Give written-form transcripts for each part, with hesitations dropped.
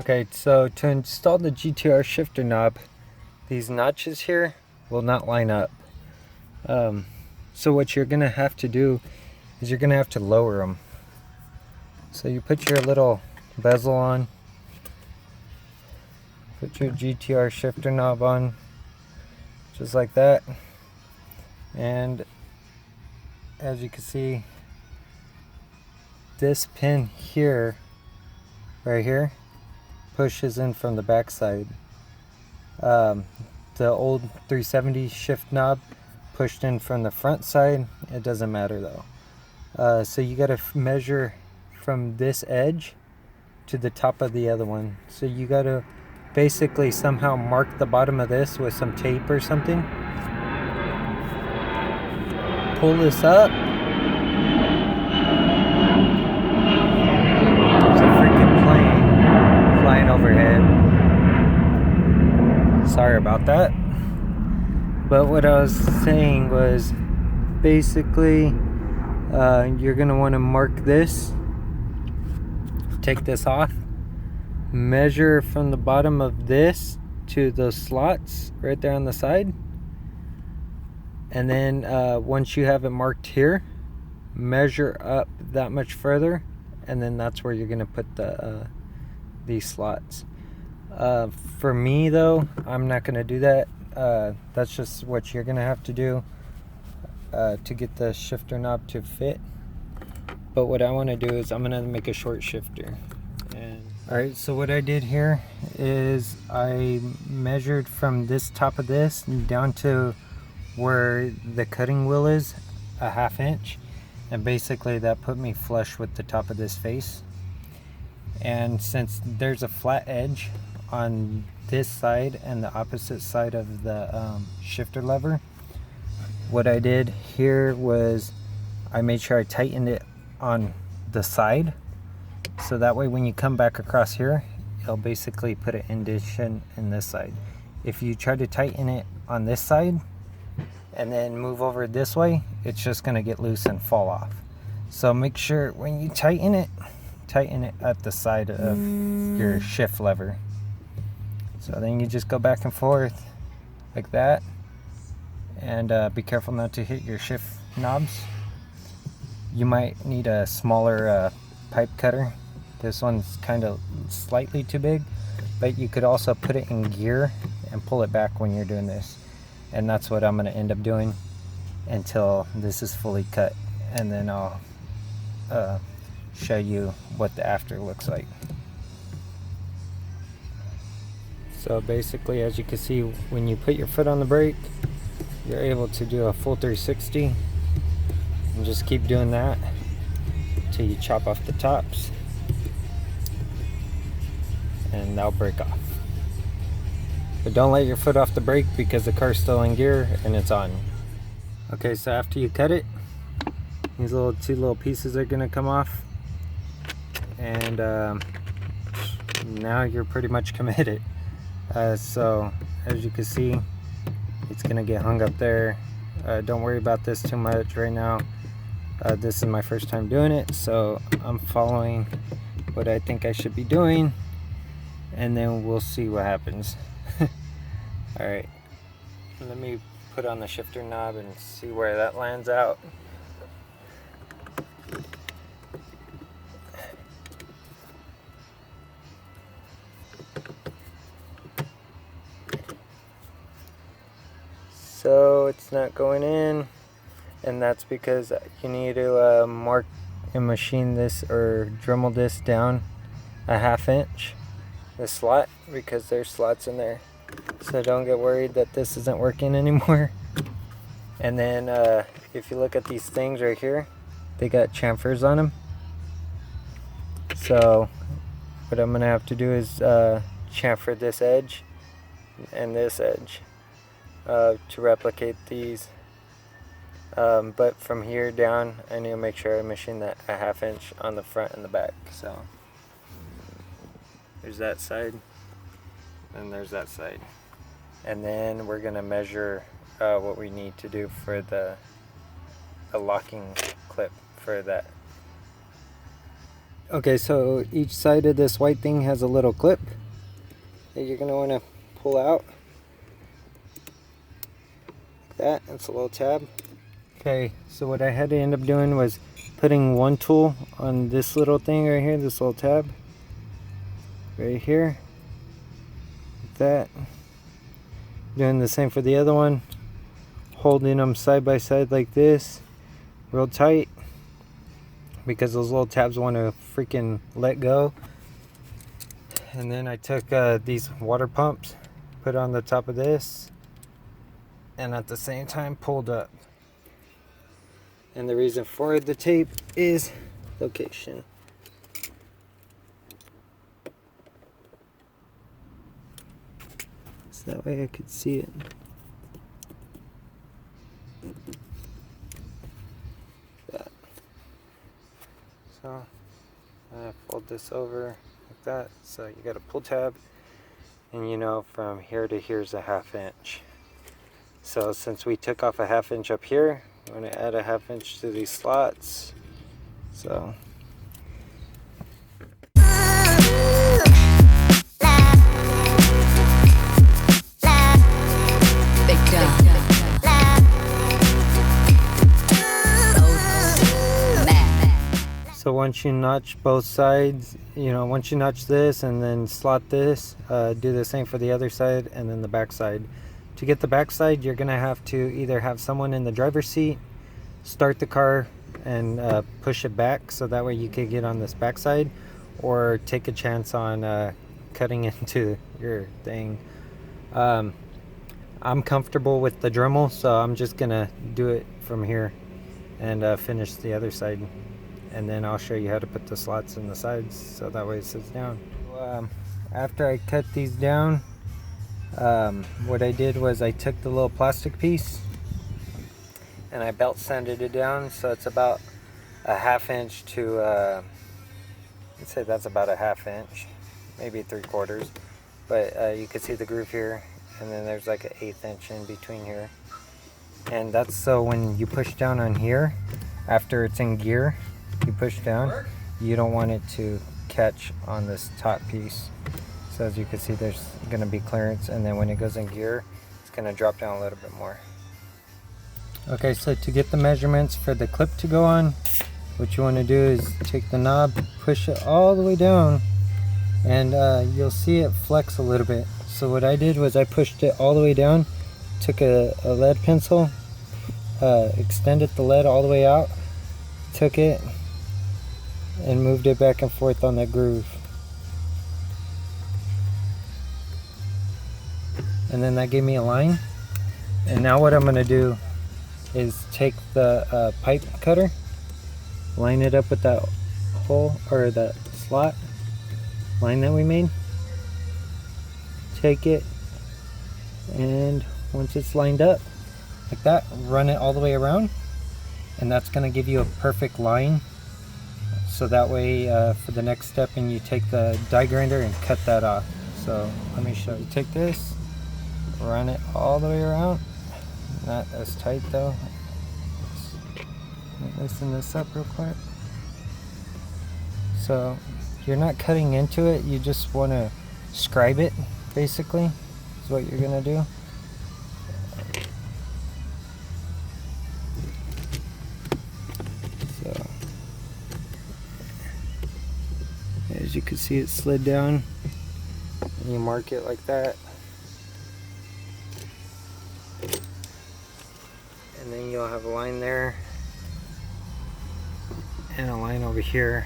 Okay, so to install the Gtr shifter knob, these notches here will not line up. So what you're gonna have to do is you're gonna have to lower them. So you put your little bezel on, put your Gtr shifter knob on, just like that. And as you can see, this pin here, right here, pushes in from the back side. The old 370 shift knob pushed in from the front side. It doesn't matter though. So you got to measure from this edge to the top of the other one. So you got to basically somehow mark the bottom of this with some tape or something. Pull this up. There's a freaking plane flying overhead. Sorry about that. But what I was saying was basically you're going to want to mark this. Take this off. Measure from the bottom of this to those slots right there on the side. And then once you have it marked here, measure up that much further, and then that's where you're going to put these slots. For me though, I'm not going to do that. That's just what you're going to have to do to get the shifter knob to fit. But what I want to do is I'm going to make a short shifter. Alright, so what I did here is I measured from this top of this down to where the cutting wheel is, a 1/2 inch, and basically that put me flush with the top of this face. And since there's a flat edge on this side and the opposite side of the shifter lever, what I did here was I made sure I tightened it on the side, so that way when you come back across here, it'll basically put an indentation in this side. If you try to tighten it on this side and then move over this way, it's just going to get loose and fall off. So make sure when you tighten it at the side of your shift lever. So then you just go back and forth like that, and be careful not to hit your shift knobs. You might need a smaller pipe cutter. This one's kind of slightly too big, but you could also put it in gear and pull it back when you're doing this. And that's what I'm going to end up doing until this is fully cut, and then I'll show you what the after looks like. So basically, as you can see, when you put your foot on the brake, you're able to do a full 360, and just keep doing that until you chop off the tops, and they'll break off. But don't let your foot off the brake because the car's still in gear and it's on. Okay, so after you cut it, these two little pieces are gonna come off, and now you're pretty much committed. So as you can see, it's gonna get hung up there. Don't worry about this too much right now. This is my first time doing it, so I'm following what I think I should be doing, and then we'll see what happens. Alright, let me put on the shifter knob and see where that lands out. So it's not going in, and that's because you need to mark and machine this or Dremel this down a 1/2 inch, the slot, because there's slots in there. So don't get worried that this isn't working anymore. And then if you look at these things right here, they got chamfers on them. So what I'm gonna have to do is chamfer this edge and this edge to replicate these. But from here down, I need to make sure I machine that a 1/2 inch on the front and the back. So there's that side, and there's that side. And then we're gonna measure what we need to do for the locking clip for that. Okay, so each side of this white thing has a little clip that you're going to want to pull out. Like that, it's a little tab. Okay, so what I had to end up doing was putting one tool on this little thing right here, this little tab. Right here. Like that. Doing the same for the other one. Holding them side by side like this. Real tight. Because those little tabs want to freaking let go. And then I took these water pumps, put on the top of this, and at the same time pulled up. And the reason for the tape is location. So that way I could see it. That. So I fold this over like that. So you got a pull tab, and you know from here to here's a 1/2 inch. So since we took off a 1/2 inch up here, I'm going to add a 1/2 inch to these slots. So So once you notch both sides, once you notch this and then slot this, do the same for the other side and then the back side. To get the back side, you're gonna have to either have someone in the driver's seat, start the car and push it back so that way you can get on this back side, or take a chance on cutting into your thing. I'm comfortable with the Dremel, so I'm just gonna do it from here and finish the other side. And then I'll show you how to put the slots in the sides so that way it sits down. After I cut these down, what I did was I took the little plastic piece and I belt sanded it down, so it's about a 1/2 inch to I'd say that's about a 1/2 inch, maybe 3/4, but you can see the groove here, and then there's like an 1/8 inch in between here, and that's so when you push down on here after it's in gear, you push down, you don't want it to catch on this top piece. So as you can see, there's going to be clearance, and then when it goes in gear, it's going to drop down a little bit more. Okay, so to get the measurements for the clip to go on, what you want to do is take the knob, push it all the way down, and you'll see it flex a little bit. So what I did was I pushed it all the way down, took a lead pencil, extended the lead all the way out, took it and moved it back and forth on that groove, and then that gave me a line. And now what I'm going to do is take the pipe cutter, line it up with that hole or that slot line that we made, take it, and once it's lined up like that, run it all the way around, and that's going to give you a perfect line. So that way for the next step, and you take the die grinder and cut that off. So let me show you. Take this, run it all the way around, not as tight though. Let's loosen this up real quick. So you're not cutting into it, you just want to scribe it, basically is what you're gonna do. So as you can see, it slid down, and you mark it like that, and then you'll have a line there and a line over here.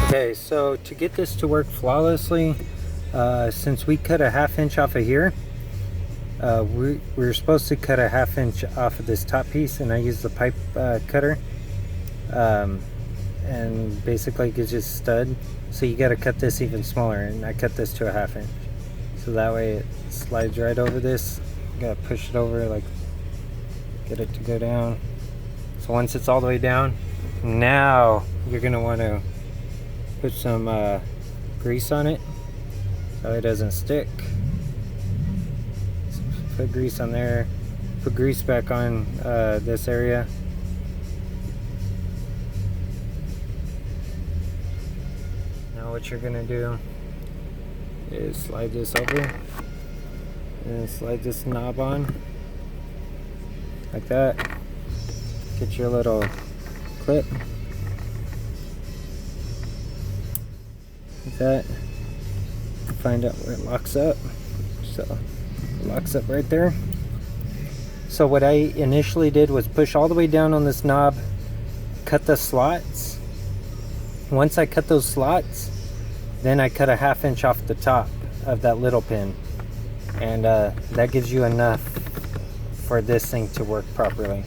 Okay, so to get this to work flawlessly, since we cut a 1/2 inch off of here, we're supposed to cut a 1/2 inch off of this top piece, and I used the pipe cutter, and basically it's just stud, so you got to cut this even smaller, and I cut this to a 1/2 inch. So that way it slides right over this. You gotta push it over, like get it to go down. So once it's all the way down, now you're gonna want to put some grease on it so it doesn't stick. So put grease on there. Put grease back on this area. Now what you're gonna do is slide this over and slide this knob on like that. Get your little clip like that. Find out where it locks up. So it locks up right there. So what I initially did was push all the way down on this knob, cut the slots. Once I cut those slots, then I cut a 1/2 inch off the top of that little pin, and that gives you enough for this thing to work properly.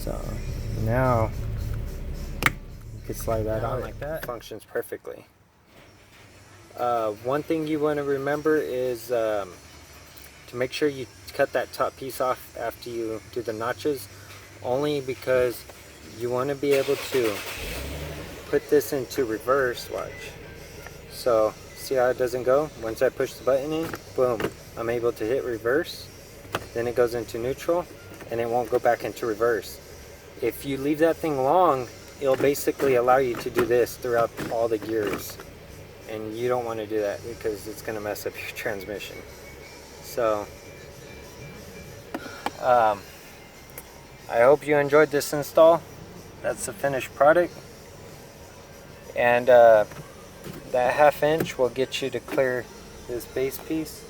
So now you can slide that on like that. It functions perfectly. One thing you want to remember is to make sure you cut that top piece off after you do the notches, only because you want to be able to put this into reverse. Watch. So see how it doesn't go? Once I push the button in, boom, I'm able to hit reverse. Then it goes into neutral and it won't go back into reverse. If you leave that thing long, it'll basically allow you to do this throughout all the gears. And you don't want to do that because it's going to mess up your transmission. So I hope you enjoyed this install. That's the finished product, and that 1/2 inch will get you to clear this base piece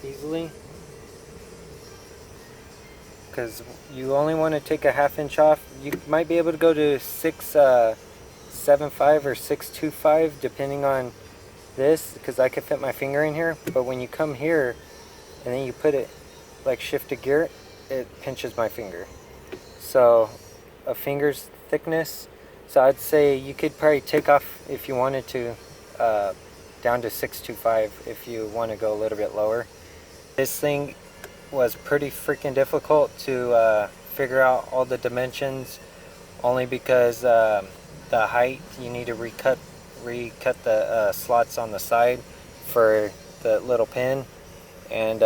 easily, because you only want to take a 1/2 inch off. You might be able to go to 6.75 or 6.25 depending on this, because I could fit my finger in here, but when you come here and then you put it like shift to gear, it pinches my finger. So a finger's thickness, so I'd say you could probably take off, if you wanted to, down to 6.25 if you want to go a little bit lower. This thing was pretty freaking difficult to figure out all the dimensions, only because the height, you need to recut the slots on the side for the little pin, and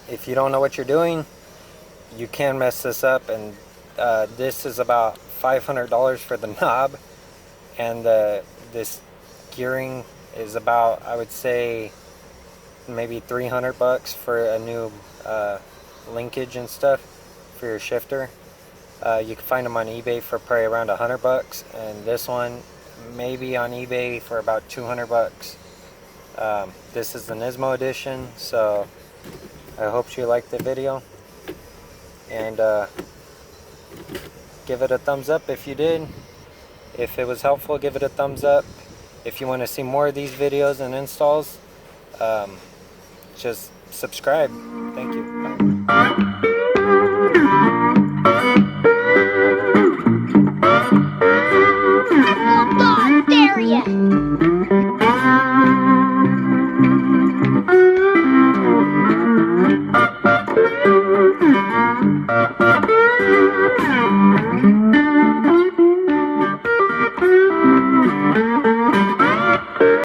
if you don't know what you're doing, you can mess this up. And this is about $500 for the knob, and this gearing is about, I would say, maybe $300 for a new linkage and stuff for your shifter. You can find them on eBay for probably around $100, and this one maybe on eBay for about $200. This is the Nismo edition, so I hope you liked the video, and give it a thumbs up if you did. If it was helpful, give it a thumbs up. If you want to see more of these videos and installs, just subscribe. Thank you. Bye.